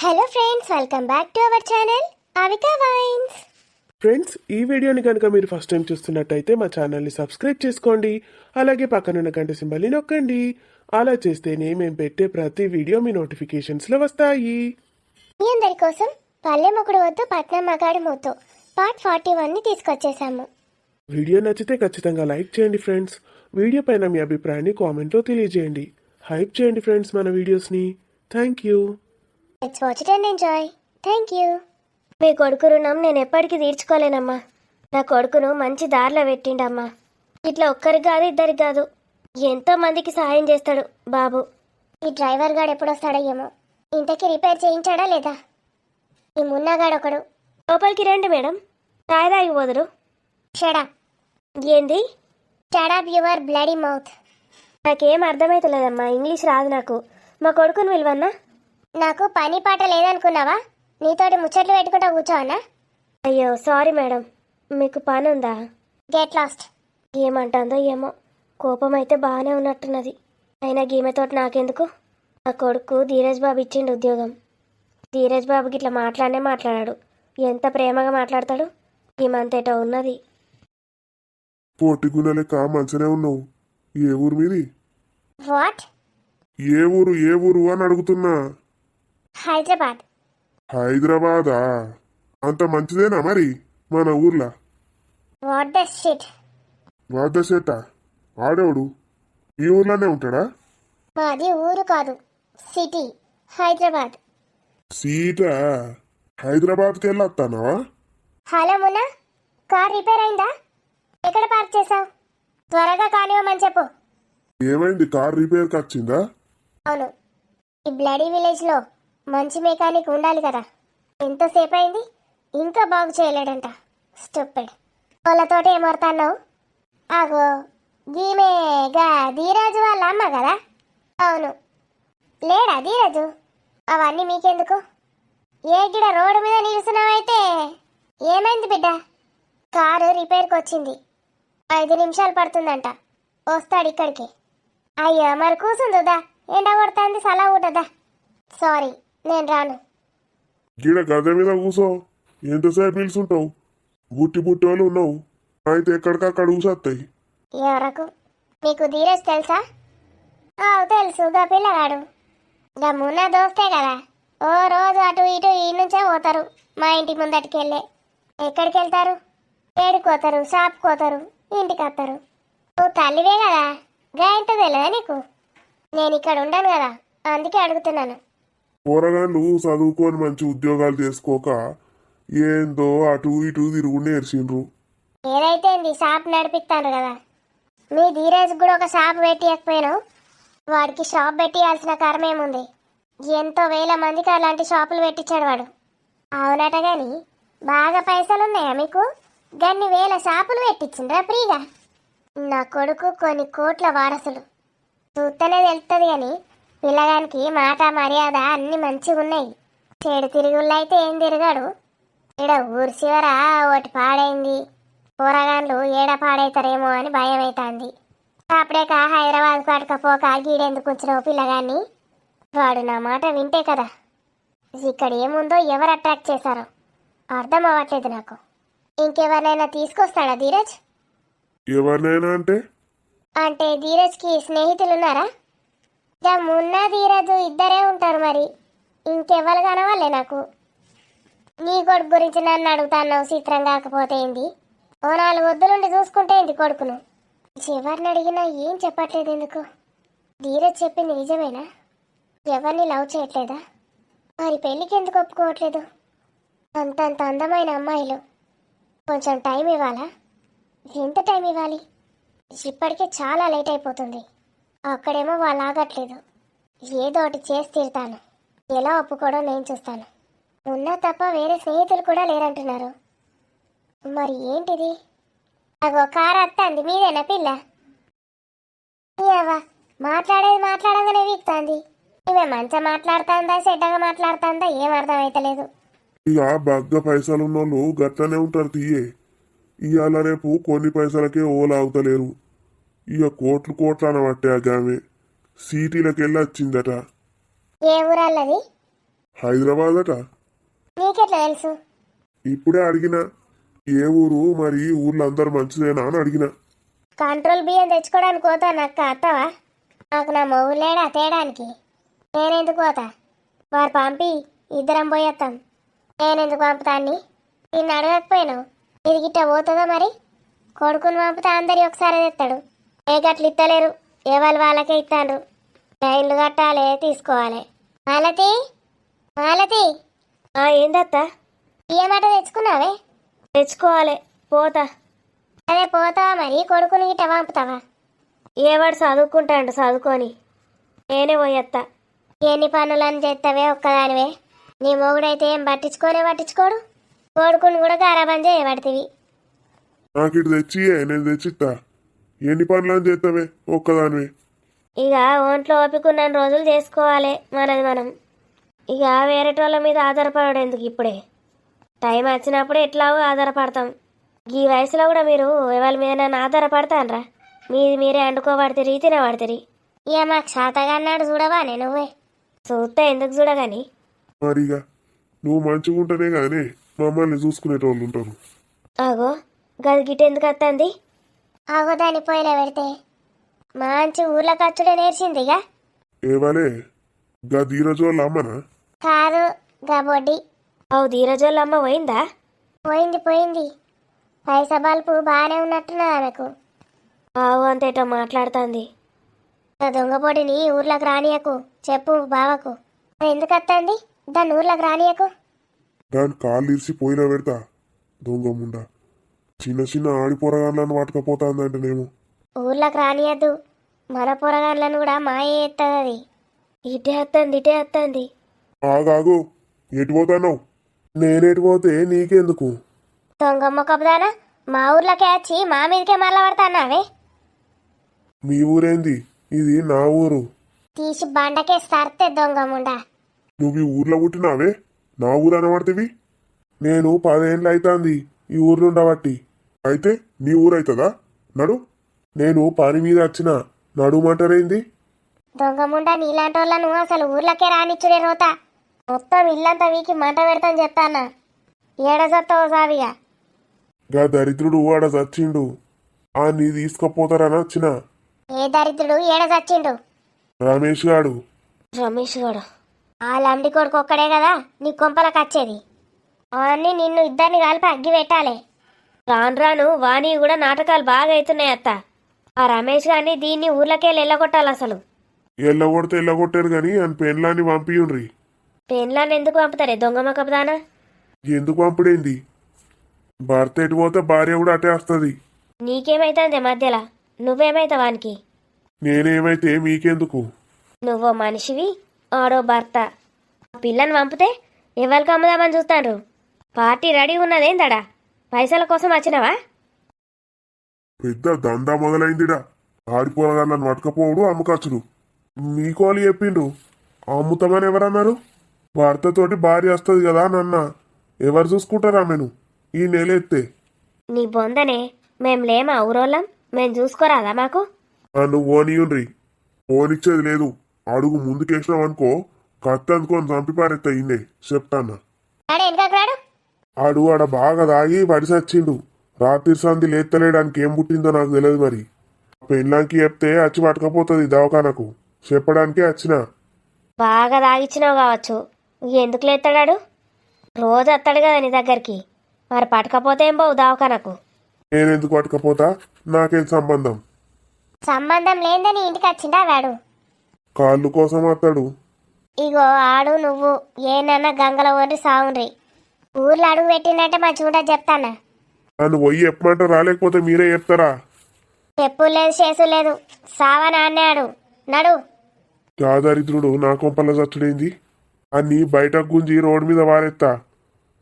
Hello friends, welcome back to our channel Avika wines. Friends, ఈ వీడియోని కనుక మీరు ఫస్ట్ టైం చూస్తున్నట్టయితే మా ఛానల్ని సబ్స్క్రైబ్ చేసుకోండి. అలాగే పక్కనున్న గంట సింబల్ని నొక్కండి. అలా చేస్తేనే మేము పెట్టే ప్రతి వీడియో మీ నోటిఫికేషన్స్లో వస్తాయి. మీ అందరి కోసం పల్లె మొగుడు వద్దు పట్నం మగాడు మొద్దు పార్ట్ 41ని తీసుకొచ్చేసాము. వీడియో నచ్చితే ఖచ్చితంగా లైక్ చేయండి ఫ్రెండ్స్. వీడియో పైన మీ అభిప్రాయాన్ని కామెంట్లో తెలియజేయండి. హైప్ చేయండి ఫ్రెండ్స్ మన వీడియోస్ని. Thank you. Let's watch it and enjoy. Thank you. మీ కొడుకు రుణం నేను ఎప్పటికీ తీర్చుకోలేనమ్మా. నా కొడుకును మంచి దారిలో పెట్టిండమ్మా. ఇట్లా ఒక్కరికి కాదు ఇద్దరికి కాదు, ఎంతో మందికి సహాయం చేస్తాడు బాబు. ఈ డ్రైవర్ గాడు ఎప్పుడొస్తాడో ఏమో. ఇంతకీ రిపేర్ చేయించాడా లేదా? ఈ మున్నాగాడు ఒకడు. లోపలికి రండి మేడం, తాయి తాగిపోదురు. షడా. ఏంది? Shut up your bloody mouth. నాకేం అర్థమైతలేదమ్మా, ఇంగ్లీష్ రాదు నాకు. మా కొడుకుని విలువన్నా? నాకు పని పాట లేదనుకున్నావా? నీతోటి ముచ్చట్లు పెట్టుకుంటా కూర్చోవన్నా? అయ్యో సారీ మేడం, మీకు పని ఉందా? Get lost. ఏమంటుందో ఏమో, కోపం అయితే బాగానే ఉన్నట్టున్నది. అయినా గీమెతోటి నాకెందుకు? నా కొడుకు ధీరజ్ బాబు ఇచ్చిండు ఉద్యోగం. ధీరజ్ బాబుకి ఇట్లా మాట్లాడాడు. ఎంత ప్రేమగా మాట్లాడతాడు. ఈమంతేటో ఉన్నది. పోటీ గుణ లెక్క మంచిగానే ఉన్నావు. ఏ ఊరు మీది? వాట్? ఏ ఊరు అని అడుగుతున్నా. హైదరాబాద్. హైదరాబాదా? అంత మంచిదేనా మరి మన ఊర్లా? What the shit. వాదసేట ఆడేవాడు ఈ ఊర్లోనే ఉంటాడా? మాది ఊరు కాదు, సిటీ, హైదరాబాద్. సీటా? హైదరాబాద్కి వెళ్ళొస్తానావా? హలో మున్నా, కార్ రిపేర్ అయిందా? ఎక్కడ పార్క్ చేసావు? త్వరగా కానివ్వమని చెప్పు. ఏమైంది? కార్ రిపేర్కి వచ్చిందా? అవును, ఈ బ్లడీ విలేజ్లో మంచి మెకానిక్ ఉండాలి కదా. ఎంతసేపు అయింది, ఇంకా బాగు చేయలేడంట. స్టూపిడ్. వాళ్ళతోటి ఏమవుతున్నావు? ఆగో, గీమే గా ధీరాజు వాళ్ళ అమ్మ కదా? అవును. లేడా ధీరాజు? అవన్నీ మీకెందుకు? ఏ గిడ రోడ్డు మీద నిలుస్తున్నావైతే ఏమైంది బిడ్డ? కారు రిపేర్కి వచ్చింది, 5 నిమిషాలు పడుతుందంట. వస్తాడు ఇక్కడికి. అయ్యో మరి కూసుందుదా, ఎండ కొడుతుంది, సలా ఊటదా. సారీ, నేను రాను. గిడ గద్దె మీద కూసో. ఎంతసేపు నిల్చుంటావు? బుట్టి వాళ్ళు ఉన్నావు, అయితే ఎక్కడికక్కడ కూసొస్తాయి. ఎవరకు? మీకు ధీరజ్ తెలుసా? తెలుసు, గా పిల్లగాడు. గా మున్న దోస్తే కదా. ఓ రోజు అటు ఇటు ఈ నుంచే పోతారు మా ఇంటి ముందటికి వెళ్ళే. ఎక్కడికి వెళ్తారు? ఏడుకోతారు, షాప్కి పోతారు, ఇంటికి వస్తారు. నువ్వు తల్లివే కదా, గా ఇంత తెలియదా నీకు? నేను ఇక్కడ ఉండను కదా, అందుకే అడుగుతున్నాను. పోరగాళ్ళు చదువుకొని మంచి ఉద్యోగాలు చేసుకోక ఏందో అటు ఇటు తిరుగు నేర్చిండ్రు. ఏదైతే షాప్ నడిపిస్తాను కదా. మీ ధీరజ్ కూడా ఒక షాప్ పెట్టియకపోయాను. వాడికి షాప్ పెట్టియాల్సిన కర్మ ఏముంది? ఎంతో వేల మందికి అలాంటి షాపులు పెట్టించాడు వాడు. అవునట గాని బాగా పైసలు ఉన్నాయా మీకు? గన్ని వేల షాపులు పెట్టించిండ్రా ఫ్రీగా? నా కొడుకు కొన్ని కోట్ల వారసులు. చూస్తేనే తెలుస్తుంది కానీ పిల్లగానికి మాట మర్యాద అన్ని మంచిగా ఉన్నాయి. చెడు తిరుగుళ్ళు అయితే ఏం తిరిగాడు. ఈడ ఊరి చివర ఒకటి పాడైంది. కూరగాన్లు ఏడ పాడైతారేమో అని భయం అవుతుంది. అప్పుడేక హైదరాబాద్ పట్టుకపోక గీడెందుకు ఉంచినావు పిల్లగాన్ని? వాడు నా మాట వింటే కదా. ఇక్కడ ఏముందో ఎవరు అట్రాక్ట్ చేశారో అర్థం అవ్వట్లేదు నాకు. ఇంకెవరినైనా తీసుకొస్తాడా ధీరజ్? ఎవరినైనా అంటే? అంటే ధీరజ్కి స్నేహితులు ఉన్నారా? ఇక మున్నా ధీరజ్ ఇద్దరే ఉంటారు, మరి ఇంకెవ్వరు కనవాలే నాకు. నీ కొడుకు గురించి నన్ను అడుగుతాన్నావు చిత్రం కాకపోతే ఏంది? ఓ 4 వద్దులుండి చూసుకుంటే ఏంది కొడుకును? ఎవరిని అడిగినా ఏం చెప్పట్లేదు ఎందుకు? ధీరజ్ చెప్పింది నిజమేనా? ఎవరిని లవ్ చేయట్లేదా? మరి పెళ్ళికి ఎందుకు ఒప్పుకోవట్లేదు? అంతంత అందమైన అమ్మాయిలు, కొంచెం టైం ఇవ్వాలా? ఎంత టైం ఇవ్వాలి? ఇప్పటికే చాలా లేట్ అయిపోతుంది. అక్కడేమో వాళ్ళు ఆగట్లేదు. ఏదో ఒకటి చేసి తీరుతాను. ఎలా ఒప్పుకోవడం నేను చూస్తాను. ఉన్నా తప్ప వేరే స్నేహితులు కూడా లేరంటున్నారు. మరి ఏంటిది? అగో కారు వస్తుంది, మీదేనా పిల్ల? మాట్లాడగానే వీక్తాంది. ఇవే మంచిగా మాట్లాడుతుందా చెడ్డగా మాట్లాడుతుందా ఏం అర్థమైతలేదు. ఇక బగ్గ పైసలున్నోళ్ళు గట్లనే ఉంటారు తీయే. ఇవాళ రేపు కొన్ని పైసలకే ఓలాగుతలేరు. ఇక కోట్లు అనబట్టే ఆ గామె సిటీలకు వెళ్ళి వచ్చిందట. ఏ ఊరల్లది? హైదరాబాద్ అట. నీకెట్లా తెలుసు? ఇప్పుడే అడిగిన ఏ ఊరు మరి, ఊర్లో అందరు మంచిదేనా అని అడిగిన. కంట్రోల్ బియ్యం తెచ్చుకోవడానికి పోతా నాకు అత్తవా? నాకు నా మొగుడు లేడా తేడానికి? నేనెందుకు పోతా? వారు పంపి ఇద్దరం పోయేస్తాం. నేనెందుకు పంపుతాన్ని? నిన్ను అడగకపోయినావు. ఇది గిట్ట పోతుందో మరి? కొడుకుని పంపితే అందరి ఒకసారి తెస్తాడు. ఏ గట్లు ఇస్తలేరు, ఎవరు వాళ్ళకే ఇస్తాండ్రు. లైన్లు కట్టాలి, తీసుకోవాలి. మాలతి, మాలతి, ఏందత్త? బియ్యమాట తెచ్చుకున్నావే? తెచ్చుకోవాలి, పోతా. అదే పోతావా మరి? కొడుకుని గిట్ట పంపుతావా? ఏవాడు చదువుకుంటాడు, చదువుకొని నేనే పోయేత్తా. ఎన్ని పనులను చేస్తావే ఒక్కదానివే? నీ మొగుడైతే ఏం పట్టించుకోడు. కొడుకుని కూడా గారాబం చేయబడుతుంది. నాకు ఇటు తెచ్చియే, నేను తెచ్చిస్తా. ఎన్ని పనులని చేస్తావే ఒక్కదానివే? ఇక ఒంట్లో ఓపికన్న రోజులు చేసుకోవాలి మనది మనం. ఇక వేరేటోళ్ళ మీద ఆధారపడడం ఎందుకు? ఇప్పుడే టైం వచ్చినప్పుడు ఎట్లాగో ఆధారపడతాం. ఈ వయసులో కూడా మీరు ఎవరి మీద నన్ను ఆధారపడతానరా? మీరే అండుకోబడితే తినబడితే. ఇక మాకు శాతగా అన్నాడు చూడవా? నువ్వే చూస్తే ఎందుకు చూడగాని. మరిగా నువ్వు మంచిగా ఉంటేనే కానీ మమ్మల్ని చూసుకునేటోళ్ళు ఉంటారు. ఆగో గది గిట్ట ఎందుకు వస్తుంది? ఆగో దాన్ని పోయిన పెడితే మంచి ఊర్లో ఖర్చుడే నేర్చిందిగా. ఏవాలే గా ధీరజ్ వాళ్ళ అమ్మనా? కాదు, గా బొడ్డి. అవు ధీరజోళ్ళ అమ్మ పోయిందా? పోయింది. పైసా బల్పు బాగానే ఉన్నట్టున్నది ఆమెకు. ఆవు అంతేటో మాట్లాడుతుంది. దొంగ పొడిని ఊర్లోకి రానియకు, చెప్పు బావకు. ఎందుకు వస్తుంది దాన్ని ఊర్లోకి రానియకు? దాని కాళ్ళు ఇరిసి పోయినా పెడతా. దొంగ ముండా చిన్న ఆడిపోరగాళ్ళని పట్టుకపోతాందంటేనేమో. ఊర్లోకి రానియద్దు, మన పొరగాళ్ళను కూడా మాయ ఎత్తది అది. ఇటే వస్తుంది. ఆగాగు, ఎటు పోతాన్నావు? నేనెటు పోతే నీకెందుకు? దొంగమ్మ కబదానా, మా ఊర్లోకి వచ్చి మా మీదకే మళ్ళా పడతాన్నావే. మీ ఊరేంది? ఇది నా ఊరు. తీసి బండకే సర్తే దొంగముండా. నువ్వు ఈ ఊర్లో పుట్టినావే, నా ఊరు అనబడుతుంది. నేను 10 ఏళ్ళు అవుతుంది ఈ ఊర్లో ఉండబట్టి. అయితే నీ ఊరైతుందా? నడు. నేను పని మీద వచ్చిన నడుమంటారేంది? దొంగముండా, నీలాంటి వాళ్ళను అసలు ఊర్లోకే రానిచ్చుడే రోత. మొత్తం ఇల్లంతా వీకి మంట పెడతాను చెప్తానా. ఏడసత్తావో సావిగా. గా దరిద్రుడు ఆడ చచ్చిండు, ఆ నీ తీసుకపోతారని వచ్చిన. ఏ దరిద్రుడు ఏడ చచ్చిండు? రమేష్ గాడు. రమేష్ గాడు ఆ లండి కొడుకు ఒక్కడే కదా నీ కొంపలకు వచ్చేది. అవన్నీ నిన్ను ఇద్దరిని కలిపి అగ్గి పెట్టాలి. రాను వాణి కూడా నాటకాలు బాగా అవుతున్నాయి అత్త. ఆ రమేష్ గారిని దీన్ని ఊర్లకే వెళ్ళగొట్టాలి అసలు. ఎల్లగొడితే ఎల్లగొట్టారు గాని అని పెన్లాన్ని పంపియుండ్రి. పెన్లాన్ని ఎందుకు పంపుతారే దొంగమ్మ కపదానా? ఎందుకు పంపుడేంది? భర్త ఎటు పోతే భార్య కూడా అటే వస్తుంది. నీకేమైతుంది మధ్యలో? నువ్వేమైతావు వానికి? నేనేమైతే మీకెందుకు? నువ్వో మనిషివి, ఆడో భర్త. ఆ పిల్లని పంపితే ఎవరికి అమ్ముదామని చూస్తాండ్రు. Party ready ఉన్నదేందడా? పైసల కోసం వచ్చినావా? పెద్ద దందా మొదలైందిడా. ఆడిపోరగాళ్ళని పట్టుకపోవడు, అమ్మకచ్చుడు. మీకోలు చెప్పిండు. అమ్ముతామని ఎవరన్నారు? భర్తతోటి భార్య వస్తుంది కదా నన్న. ఎవరు చూసుకుంటారా ఆమెను ఈ నెల ఎత్తే? నీ బొందనే, మేం లేమా ఊరోళ్ళం? మేం చూసుకోరాదా మాకు? నన్ను ఓనియుండ్రి. ఓనిచ్చేది లేదు. అడుగు ముందుకేసినావనుకో కత్తి అందుకొని చంపి పారెత్తా. ఇన్నే చెప్తాన్నా. ఆడు ఆడ బాగా తాగి వడిసొచ్చిండు. రాత్రి సంధి లేత్తలేడానికి ఏం పుట్టిందో నాకు తెలియదు. మరి పెళ్ళాంకి చెప్తే వచ్చి పట్టుకపోతుంది దవాఖానకు. చెప్పడానికే వచ్చిన. బాగా తాగిచ్చినావు కావచ్చు. ఎందుకు లేస్తాడాడు? రోజు వస్తాడు కదా నీ దగ్గరికి. మరి పట్టకపోతే ఏం పోవు దవాఖానకు? నేనెందుకు పట్టుకపోతా? నాకేం సంబంధం? సంబంధం లేదని ఇంటికి వచ్చిందా వాడు? కాళ్ళు కోసం వస్తాడు. ఇగో ఆడు నువ్వు ఏనన్నా గంగలో వండి సావుండ్రి. ఊర్లో అడుగు పెట్టిందంటే మంచిగా ఉంటుంది చెప్తానా. నన్ను పోయి చెప్పమంటే రాలేకపోతే మీరే చెప్తారా? చెప్పు లేదు, చేసు లేదు. సావని అన్నాడు. నడు. గాదరిద్రుడు నా కొంపల చచ్చుడేంది? అన్ని బయటకు గుంజి రోడ్డు మీద వారెత్తా.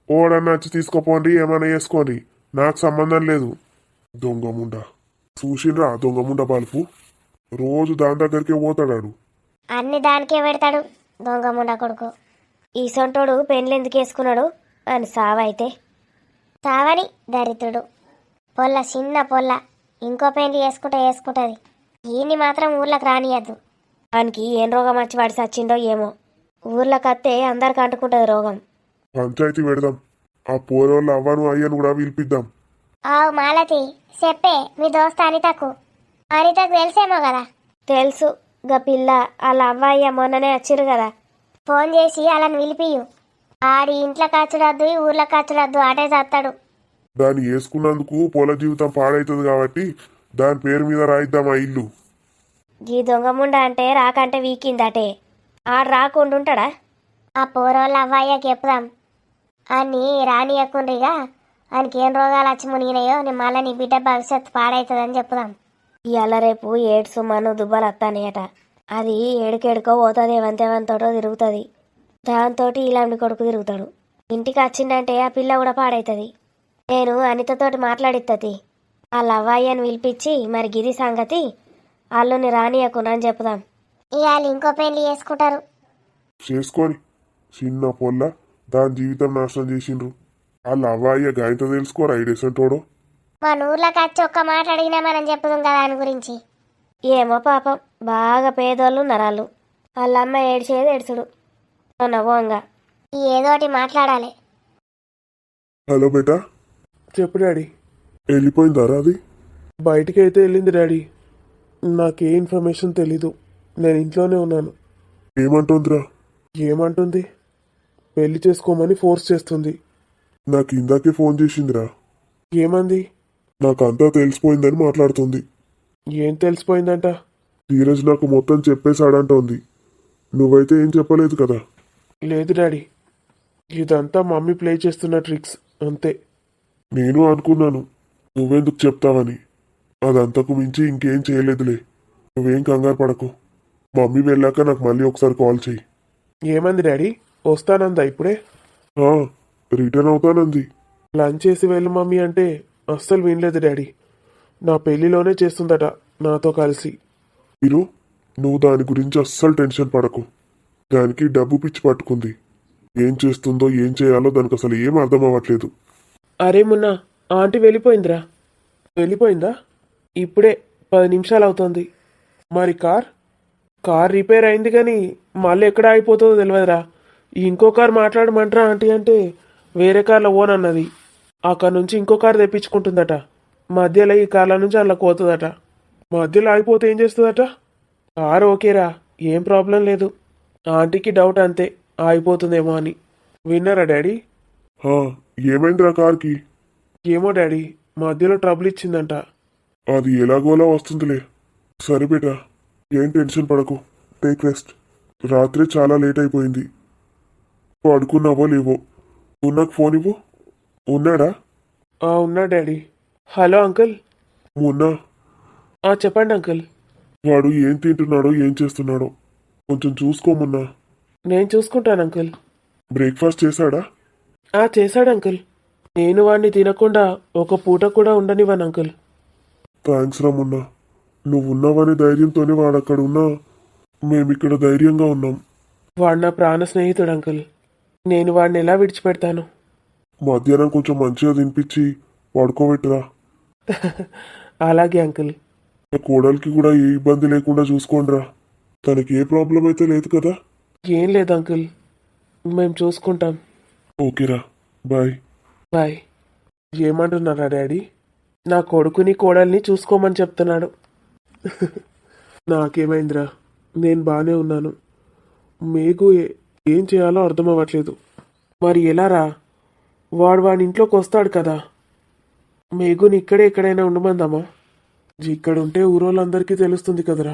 ఓడన్నా వచ్చి తీసుకోపోండి, ఏమన్నా చేసుకోండి, నాకు సంబంధం లేదు. దొంగముండ చూసిండ్రా? దొంగముండ బలుపు రోజు దాని దగ్గరికే పోతాడాడు. అన్ని దానికే పెడతాడు దొంగముండ కొడుకు. ఈ సొంటోడు పెండ్లు ఎందుకు వేసుకున్నాడు అని సావైతే సావని దరిద్రుడు. పొల్ల చిన్న పొల్ల ఇంకో పెండ్లి వేసుకుంటుంది. ఈయన్ని మాత్రం ఊర్లోకి రానియద్దు. వానికి ఏం రోగం వచ్చి వాడి సచ్చిండో ఏమో. ఊర్లోకి వస్తే అందరికి అంటుకుంటుంది రోగం. పంచాయతీ పెడదాం. ఆ పోరోళ్ళ అవ్వను అయ్యను కూడా పిలిపిద్దాం. ఆవు మాలతి చెప్పే మీ దోస్త్ అనితకు తెలిసేమో కదా. తెలుసు, గా పిల్ల వాళ్ళ అవ్వయ్య మొన్ననే వచ్చిర్రు కదా. ఫోన్ చేసి అలా పిలిపియు. ఆడి ఇంట్లో ఖర్చుడద్దు ఈ ఊర్లో ఖర్చుడద్దు అటే చస్తాడు. దాన్ని వేసుకున్నందుకు పొల జీవితం పాడైతుంది కాబట్టి దాని పేరు మీద రాయిద్దాం ఆ ఇల్లు. ఈ దొంగముండ అంటే రాకంటే వీకిందటే. ఆడు రాకుండా ఉంటాడా? ఆ పోరోళ్ళ అవ్వయ్యకి చెప్పుదాం. అన్ని రానియకుండ్రిగా ఆయనకి ఏం రోగాలు వచ్చి మునిగినాయో నీ మళ్ళీ నీ బిడ్డ భవిష్యత్తు పాడవుతుందని చెప్పుదాం. ఇవాళ రేపు ఏడ్స్ మను దుబ్బలు వస్తానయట. అది ఏడుకెడుకో పోతుంది, ఏవంతేవంతోటో తిరుగుతుంది. దాంతో ఇలాంటి కొడుకు తిరుగుతాడు. ఇంటికి వచ్చిందంటే ఆ పిల్ల కూడా పాడవుతుంది. నేను అనితతోటి మాట్లాడిత్తది. వాళ్ళ అవ్వాయ్యని పిలిపించి మరి గిది సంగతి వాళ్ళని రానియకునని చెప్పుదాం. ఇవాళ ఇంకో పెళ్లి చేసుకుంటారు. చేసుకొని చిన్న పొల్ల దాని జీవితం నాశనం చేసిండ్రు. వాళ్ళ అవ్వాయ్య గాయంతో తెలుసుకోరా ఐడెసంటోడో. మన ఊర్లోకి వచ్చి ఒక్క మాట అడిగినా మనం చెప్పుదాం కదా దాని గురించి. ఏమో పాపం, బాగా పేదోళ్ళు ఉన్నారు వాళ్ళు. వాళ్ళ అమ్మ ఏడ్చేది ఏడ్చుడు నవ్వంగా. ఏదోటి మాట్లాడాలి. హలో బేటా, చెప్పు డాడీ. వెళ్ళిపోయిందారా అది? బయటికి అయితే వెళ్ళింది డాడీ. నాకే ఇన్ఫర్మేషన్ తెలీదు. నేను ఇంట్లోనే ఉన్నాను. ఏమంటుందిరా? ఏమంటుంది? పెళ్లి చేసుకోమని ఫోర్స్ చేస్తుంది. నాకు ఇందాకే ఫోన్ చేసిందిరా. ఏమంది? నాకంతా తెలిసిపోయిందని మాట్లాడుతుంది. ఏం తెలిసిపోయిందంట? ధీరజ్ నాకు మొత్తం చెప్పేశాడంటోంది. నువ్వైతే ఏం చెప్పలేదు కదా. లేదు డాడీ, ఇదంతా మమ్మీ ప్లే చేస్తున్న ట్రిక్స్ అంతే. నేను అనుకున్నాను నువ్వెందుకు చెప్తావని. అదంతకు మించి ఇంకేం చేయలేదులే. నువ్వేం కంగారు పడకు. మమ్మీ వెళ్ళాక నాకు మళ్ళీ ఒకసారి కాల్ చెయ్యి. ఏమంది డాడీ? వస్తానందా ఇప్పుడే? ఆ, రిటర్న్ అవుతానంది. లంచ్ చేసి వెళ్ళు మమ్మీ అంటే అస్సలు వినలేదు డాడీ. నా పెళ్లిలోనే చేస్తుందట నాతో కలిసి. మీరు నువ్వు దాని గురించి అస్సలు టెన్షన్ పడకు. దానికి డబ్బు పిచ్చి పట్టుకుంది. ఏం చేస్తుందో ఏం చేయాలో దానికి అసలు ఏం అర్థం అవ్వట్లేదు. అరే మొన్న ఆంటీ వెళ్ళిపోయిందిరా. వెళ్ళిపోయిందా? ఇప్పుడే 10 నిమిషాలు అవుతుంది. మరి కార్ రిపేర్ అయింది కానీ మళ్ళీ ఎక్కడ అయిపోతుందో తెలియదురా. ఇంకో కార్ మాట్లాడమంటారా ఆంటీ అంటే వేరే కార్లో ఓన్ అన్నది. అక్కడ నుంచి ఇంకో కార్ తెప్పించుకుంటుందట. మధ్యలో ఈ కార్ల నుంచి అందులో పోతుందట. మధ్యలో ఆగిపోతే ఏం చేస్తుందట? కారు ఓకేరా, ఏం ప్రాబ్లం లేదు. ఆంటీకి డౌట్ అంతే, ఆగిపోతుందేమో అని. విన్నారా డాడీ? హా, ఏమైందిరా కార్కి? ఏమో డాడీ, మధ్యలో ట్రబుల్ ఇచ్చిందంట. అది ఎలాగోలా వస్తుందిలే. సరే బేటా, ఏం టెన్షన్ పడకు. Take rest. రాత్రి చాలా లేట్ అయిపోయింది. పడుకున్నావో లేవో. నాకు ఫోన్ ఇవ్వు. ఉన్నాడా? ఉన్నా డాడీ. Hello uncle. మొన్న చెప్పండి అంకుల్. వాడు ఏం తింటున్నాడో ఏం చేస్తున్నాడో కొంచెం చూసుకోమన్నా. నేను చూసుకుంటాను అంకుల్. బ్రేక్ఫాస్ట్ చేశాడా? చేశాడు అంకుల్. నేను వాడిని తినకుండా ఒక పూట కూడా ఉండనివ్వను అంకుల్. థ్యాంక్స్ రా మొన్న. నువ్వు ఉన్నావనే ధైర్యంతోనే వాడు అక్కడ ఉన్నా మేమిక్కడ ధైర్యంగా ఉన్నాం. వాడు నా ప్రాణ స్నేహితుడు అంకుల్. నేను వాడిని ఎలా విడిచిపెడతాను? మధ్యాహ్నం కొంచెం మంచిగా తినిపించి పడుకోబెట్టురా. అలాగే అంకుల్. నా కోడలికి కూడా ఏ ఇబ్బంది లేకుండా చూసుకోండిరా. తనకి ఏ ప్రాబ్లం అయితే లేదు కదా? ఏం లేదు అంకుల్, మేము చూసుకుంటాం. ఓకేరా, బాయ్. బాయ్. ఏమంటున్నారా డాడీ? నా కొడుకుని కోడల్ని చూసుకోమని చెప్తున్నాడు. నాకేమైందిరా, నేను బాగానే ఉన్నాను. మీకు ఏం చేయాలో అర్థం అవ్వట్లేదు. మరి ఎలారా? వాడి ఇంట్లోకి వస్తాడు కదా. మేగుని ఇక్కడే ఎక్కడైనా ఉండమందామా? ఇక్కడ ఉంటే ఊరోళ్ళందరికీ తెలుస్తుంది కదరా.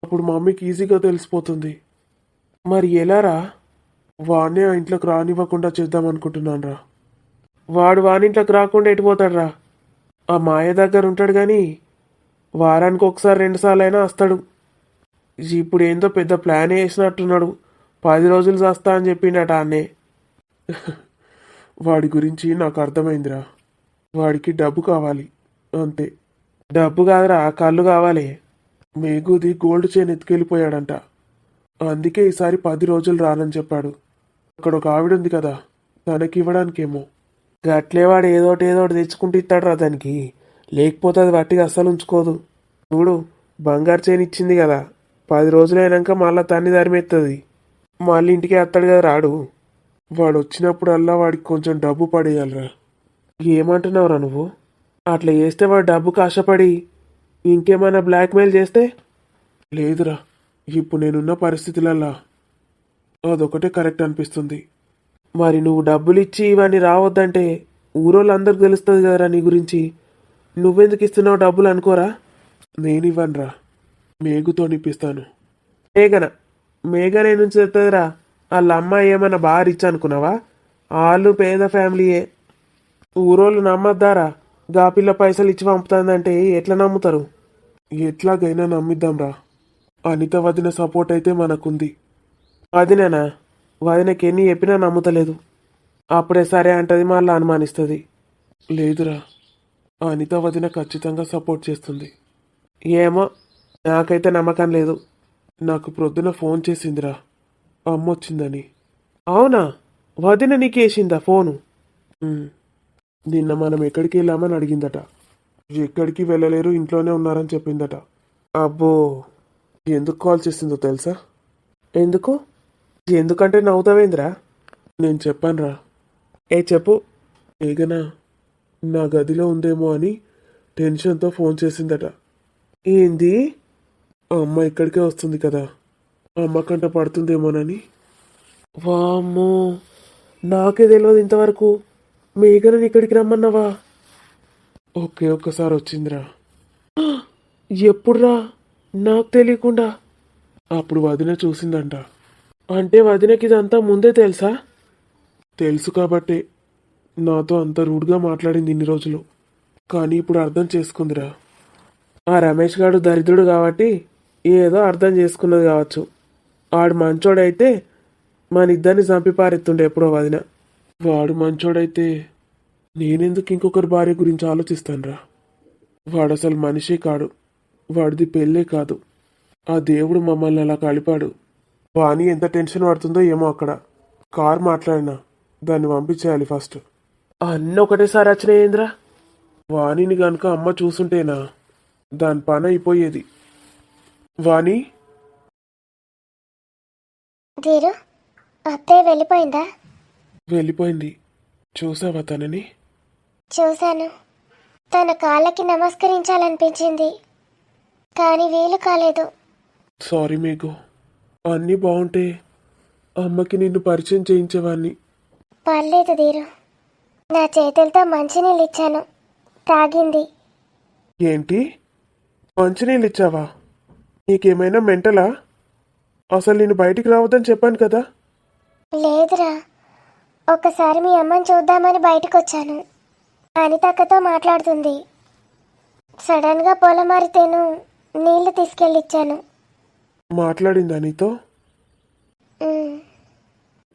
అప్పుడు మమ్మీకి ఈజీగా తెలిసిపోతుంది. మరి ఎలారా? వాడినే ఆ ఇంట్లోకి రానివ్వకుండా చేద్దాం అనుకుంటున్నాను రా. వాడు వానింట్లోకి రాకుండా ఎటుపోతాడు రా? ఆ మాయ దగ్గర ఉంటాడు కానీ వారానికి ఒకసారి 2 సార్లు అయినా వస్తాడు. ఇప్పుడు ఏందో పెద్ద ప్లాన్ వేసినట్టున్నాడు. 10 రోజులు చేస్తా అని చెప్పిండట అన్నే. వాడి గురించి నాకు అర్థమైందిరా. వాడికి డబ్బు కావాలి అంతే. డబ్బు కాదురా, కళ్ళు కావాలి. మేఘుది గోల్డ్ చైన్ ఎత్తుకెళ్ళిపోయాడంట. అందుకే ఈసారి 10 రోజులు రానని చెప్పాడు. అక్కడ ఒక ఆవిడ ఉంది కదా, తనకి ఇవ్వడానికేమో. గట్లేవాడు ఏదోటి తెచ్చుకుంటూ ఇస్తాడురా దానికి. లేకపోతే అది వట్టిగా అస్సలు ఉంచుకోదు. చూడు, బంగారు చైన్ ఇచ్చింది కదా, 10 రోజులు అయినాక మళ్ళీ తన్ని ధరిమెత్తది. మళ్ళీ ఇంటికి వస్తాడు కదా రాడు. వాడు వచ్చినప్పుడల్లా వాడికి కొంచెం డబ్బు పడేయాలరా. ఏమంటున్నావురా నువ్వు? అట్లా చేస్తే వాడు డబ్బుకు ఆశపడి ఇంకేమైనా బ్లాక్మెయిల్ చేస్తే? లేదురా, ఇప్పుడు నేనున్న పరిస్థితులల్లా అదొకటే కరెక్ట్ అనిపిస్తుంది. మరి నువ్వు డబ్బులు ఇచ్చి ఇవన్నీ రావద్దంటే ఊరోళ్ళందరికి తెలుస్తుంది కదరా నీ గురించి. నువ్వెందుకు ఇస్తున్నావు డబ్బులు అనుకోరా? నేను ఇవ్వనురా, మేఘుతో నిప్పిస్తాను. మేఘన నుంచి తెస్తుందిరా. వాళ్ళ అమ్మాయి ఏమన్నా బాగా రిచ్ అనుకున్నావా? వాళ్ళు పేద ఫ్యామిలీయే. ఊరోళ్ళు నమ్మద్దారా? గా పిల్ల పైసలు ఇచ్చి పంపుతుందంటే ఎట్లా నమ్ముతారు? ఎట్లాగైనా నమ్మిద్దాంరా. అనిత వదిన సపోర్ట్ అయితే మనకుంది. వదినేనా? వదినకి ఎన్ని చెప్పినా నమ్ముతలేదు. అప్పుడే సరే అంటది, మళ్ళీ అనుమానిస్తుంది. లేదురా, అనిత వదిన ఖచ్చితంగా సపోర్ట్ చేస్తుంది. ఏమో, నాకైతే నమ్మకం లేదు. నాకు ప్రొద్దున ఫోన్ చేసిందిరా అమ్మొచ్చిందని. అవునా? వదిన నీకేసిందా ఫోను? నిన్న మనం ఎక్కడికి వెళ్ళామని అడిగిందట. ఎక్కడికి వెళ్ళలేరు, ఇంట్లోనే ఉన్నారని చెప్పిందట. అబ్బో, ఎందుకు కాల్ చేసిందో తెలుసా? ఎందుకు? ఎందుకంటే నవ్వుతావేంద్రా? నేను చెప్పానురా. చెప్పు. ఏగనా నా గదిలో ఉందేమో అని టెన్షన్తో ఫోన్ చేసిందట. ఏంది? అమ్మ ఇక్కడికే వస్తుంది కదా, అమ్మ కంట పడుతుందేమోనని. వామ్మో, నాకే తెలియదు ఇంతవరకు. మేఘనని ఇక్కడికి రమ్మన్నావా? ఒక్కసారి వచ్చిందిరా. ఎప్పుడురా? నాకు తెలియకుండా. అప్పుడు వదిన చూసిందంట. అంటే వదినకి ఇదంతా ముందే తెలుసా? తెలుసు కాబట్టే నాతో అంత రూడ్గా మాట్లాడింది ఇన్ని రోజులు. కానీ ఇప్పుడు అర్థం చేసుకుందిరా. ఆ రమేష్ గాడు దరిద్రుడు కాబట్టి ఏదో అర్థం చేసుకున్నది కావచ్చు. వాడు మంచోడైతే మన ఇద్దరిని చంపి పారెత్తుండే ఎప్పుడో వదిన. వాడు మంచోడైతే నేనెందుకు ఇంకొకరి భార్య గురించి ఆలోచిస్తానురా? వాడు అసలు మనిషే కాడు. వాడిది పెళ్ళే కాదు. ఆ దేవుడు మమ్మల్ని అలా కలిపాడు. వాణి ఎంత టెన్షన్ పడుతుందో ఏమో అక్కడ. కార్ మాట్లాడినా దాన్ని పంపించేయాలి ఫస్ట్. అన్నీ ఒకటేసారి వచ్చినాయేంద్రా? వాణిని గనుక అమ్మ చూసుంటేనా దాని పని అయిపోయేది. వాణి, వీరు అత్తయ్య వెళ్ళిపోయిందా? వెళ్ళిపోయింది. చూసావా తనని? చూశాను. తన కాళ్ళకి నమస్కరించాలనిపించింది, కానీ వీలు కాలేదు. సారీ మేఘు, అన్నీ బాగుంటే అమ్మకి నిన్ను పరిచయం చేయించేవాణ్ణి. పర్లేదు దీరు, నా చేతులతో మంచినీళ్ళు ఇచ్చాను, తాగింది. ఏంటి? మంచినీళ్ళు ఇచ్చావా? నీకేమైనా మెంటలా? అసలు నేను బయటికి రావద్దని చెప్పాను కదా. లేదురా, ఒకసారి మీ అమ్మని చూద్దామని బయటకు వచ్చాను. అనితక్కతో మాట్లాడుతుంది. సడన్గా పొలమారితేను నీళ్లు తీసుకెళ్ళిచ్చాను. మాట్లాడిందా నీతో? ఉమ్,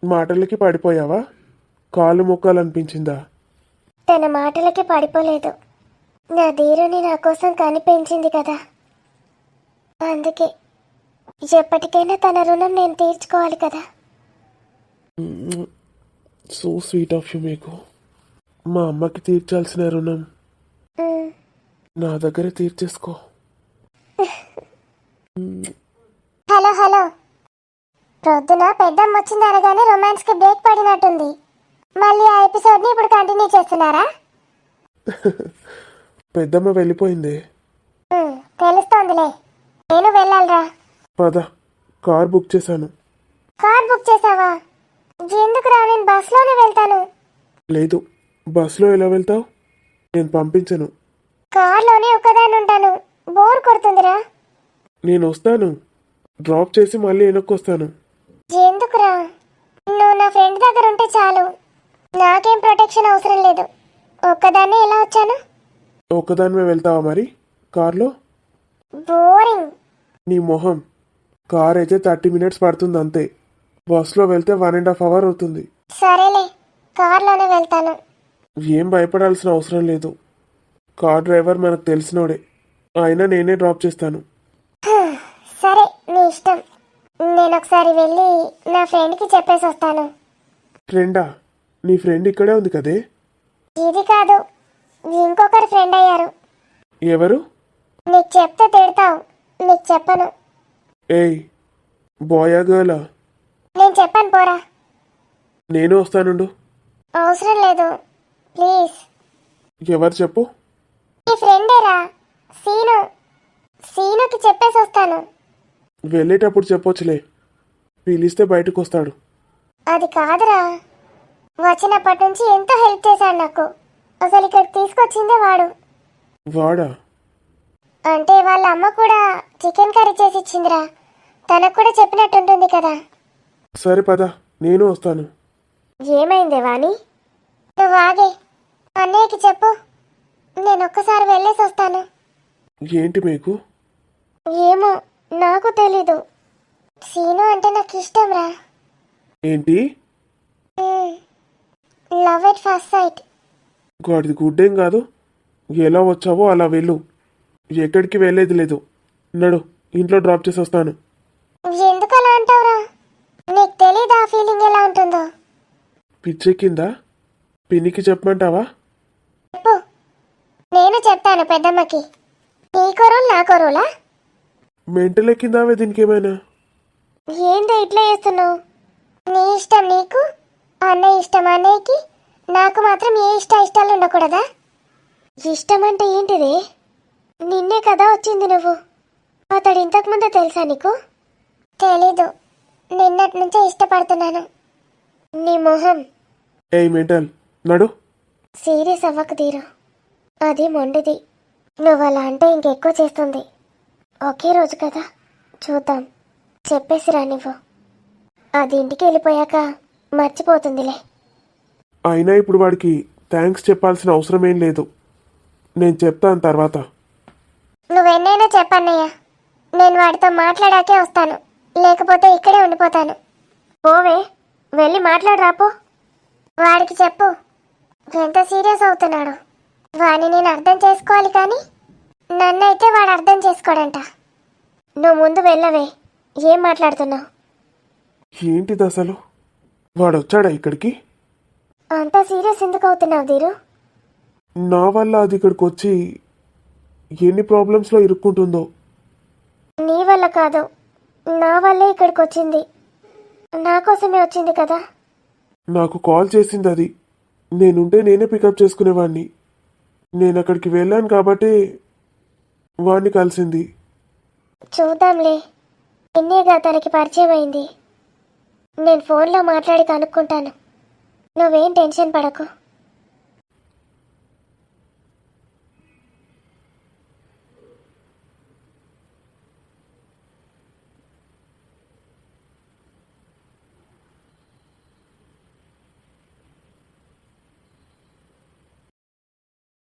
మాటలకి పడిపోయావా? కాళ్ళు మొక్కాలనిపించిందా? తన మాటలకి పడిపోలేదు. నా ధీరుని నా కోసం కనిపించింది కదా, అందుకే. ఎప్పటికైనా తన రుణం నేను తీర్చుకోవాలి కదా. So sweet of you Meghu. మా అమ్మకి తీర్చాల్సిన రుణం ఉమ్, నా దగ్గరే తీర్చేసుకో. హలో హలో, ప్రొద్దున పెద్దమ్మ వచ్చింది అనగానే రొమాన్స్కి బ్రేక్ పడినట్టుంది. మళ్ళీ ఆ ఎపిసోడ్ని ఇప్పుడు కంటిన్యూ చేస్తున్నారా? పెద్దమ్మ వెళ్ళిపోయింది. తెలుస్తోందిలే, నేను వెళ్ళాలిరా. పద, కార్ బుక్ చేశాను. కార్ బుక్ చేసావా? ఎందుకురా, నేను బస్లోనే వెళ్తాను. లేదు, బస్సులో ఎలా వెళ్తావు? నేను పంపించను. కార్లోనే ఒక్కదాన్ని ఉంటాను, బోర్ కొడుతుందిరా. నేను వస్తాను, డ్రాప్ చేసి మళ్ళీ వెనక్కి వస్తాను. ఎందుకురా, నువ్వు నా ఫ్రెండ్ దగ్గర ఉంటే చాలు, నాకేం ప్రొటెక్షన్ అవసరం లేదు. ఒక్కదాన్నే ఎలా వచ్చాను? ఒక్కదానివే వెళ్తావా మరి కార్లో? బోరింగ్. నీ మొహం. కార్ అయితే 30 minutes పడుతుంది అంతే. బస్సులో వెళ్తే 1.5 hours అవుతుంది. సరేలే, కార్లోనే వెళ్తాను. ఏం భయపడాల్సిన అవసరం లేదు. కార్ డ్రైవర్ మనకు తెలిసినోడే, అయినా నేనే డ్రాప్ చేస్తాను. సరే, నీ ఇష్టం. నేను ఒకసారి వెళ్ళి నా ఫ్రెండ్కి చెప్పేసి వస్తాను. ఫ్రెండా? నీ ఫ్రెండ్ ఇక్కడే ఉంది కదే. ఇది కాదు, ఇంకొకరు ఫ్రెండ్ అయ్యారు. ఎవరు? నీకు చెప్తే తిడతావు, నీకు చెప్పను. ఏయ్, బాయా గర్లా? నేను చెప్పాను పోరా. నేను వస్తానుండు. అవసరం లేదు ప్లీజ్. ఎవరు చెప్పు? నీ ఫ్రెండేరా సీను. సీనుకి చెప్పేసి వస్తాను. వెళ్ళేటప్పుడు చెప్పొచ్చులే, పిలిస్తే బయటకు వస్తాడు. అది కాదురా, వచ్చినప్పటి నుంచి ఎంతో హెల్ప్ చేశాడు నాకు. అసలు ఇక్కడ తీసుకొచ్చిందే వాడు. వాడా? అంటే వాళ్ళ అమ్మ కూడా చికెన్ కర్రీ చేసి ఇచ్చిందిరా. తనకు కూడా చెప్పినట్టుంటుంది కదా. సరే పద, నేను వస్తాను. ఏమైందే వాణి? నువ్వు ఆగే, అన్నయ్యకి చెప్పు. నేను ఒక్కసారి వెళ్ళేసి వస్తాను. ఏంటి మీకు? ఏమో నాకు తెలీదు. సీను అంటే నాకు ఇష్టం రా. ఏంటి? Love at first sight. వాడిది గుడ్డేం కాదు. ఎలా వచ్చావో అలా వెళ్ళు, ఎక్కడికి వెళ్ళేది లేదు. నడు, ఇంట్లో డ్రాప్ చేసి వస్తాను. ఎందుకు అలా అంటావురా? నీకు తెలీదా ఆ ఫీలింగ్ ఎలా ఉంటుందో? పిచ్చెక్కిందా? పిన్నికి చెప్పమంటావా? చెప్పు, నేను చెప్తాను పెద్దమ్మకి. నీకో రూల్ నాకో రూలా? మెంటల్ ఎక్కిందావే దీనికి ఏమైనా? ఏందో ఇట్లా చేస్తున్నావు? నీ ఇష్టం నీకు, అన్నయ్య ఇష్టం అన్నయ్యకి, నాకు మాత్రం ఏ ఇష్టాలు ఉండకూడదా? ఇష్టం అంటే ఏంటిది? నిన్నే కదా వచ్చింది నువ్వు. అతడు ఇంతకుముందే తెలుసా నీకు? తెలీదు, నిన్నటి నుంచే ఇష్టపడుతున్నాను. నీ మొహం. ఏయ్ మెంటల్, నడు. సీరియస్ అవ్వకు తీరు, అది మొండిది. నువ్వు అలా అంటే ఇంకెక్కువ చేస్తుంది. ఒకే రోజు కదా, చూద్దాం. చెప్పేసిరా నువ్వు, అది ఇంటికి వెళ్ళిపోయాక మర్చిపోతుందిలే. అయినా ఇప్పుడు వాడికి థ్యాంక్స్ చెప్పాల్సిన అవసరం ఏం లేదు. నేను చెప్తాను తర్వాత. నువ్వెన్నైనా చెప్పన్నయ్య, నేను వాడితో మాట్లాడాకే వస్తాను, లేకపోతే ఇక్కడే ఉండిపోతాను. పోవే, వెళ్ళి మాట్లాడరాపో. వాడికి చెప్పు ఎంత సీరియస్ అవుతున్నాడు. వాడిని నేను అర్థం చేసుకోవాలి, కానీ నన్నైతే వాడు అర్థం చేసుకోడంట. నువ్వు ముందు వెళ్ళవే, ఏం మాట్లాడుతున్నావు? ఏంటిది అసలు? వాడు వచ్చాడా ఇక్కడికి? అంత సీరియస్ ఎందుకు అవుతున్నావు ధీరు? నా వల్ల అది ఇక్కడికి వచ్చి ఎన్ని ప్రాబ్లమ్స్లో ఇరుక్కుంటుందో. నీ వల్ల కాదు, నా వల్లే ఇక్కడికి వచ్చింది. నా కోసమే వచ్చింది కదా. నాకు కాల్ చేసింది అది. నేనుంటే నేనే పికప్ చేసుకునేవాడిని. నేను అక్కడికి వెళ్ళాను కాబట్టి వాడిని కలిసింది. చూద్దాంలే, ఎన్నేగా తనకి పరిచయం అయింది. నేను ఫోన్లో మాట్లాడి కనుక్కుంటాను. నువ్వేం టెన్షన్ పడకు.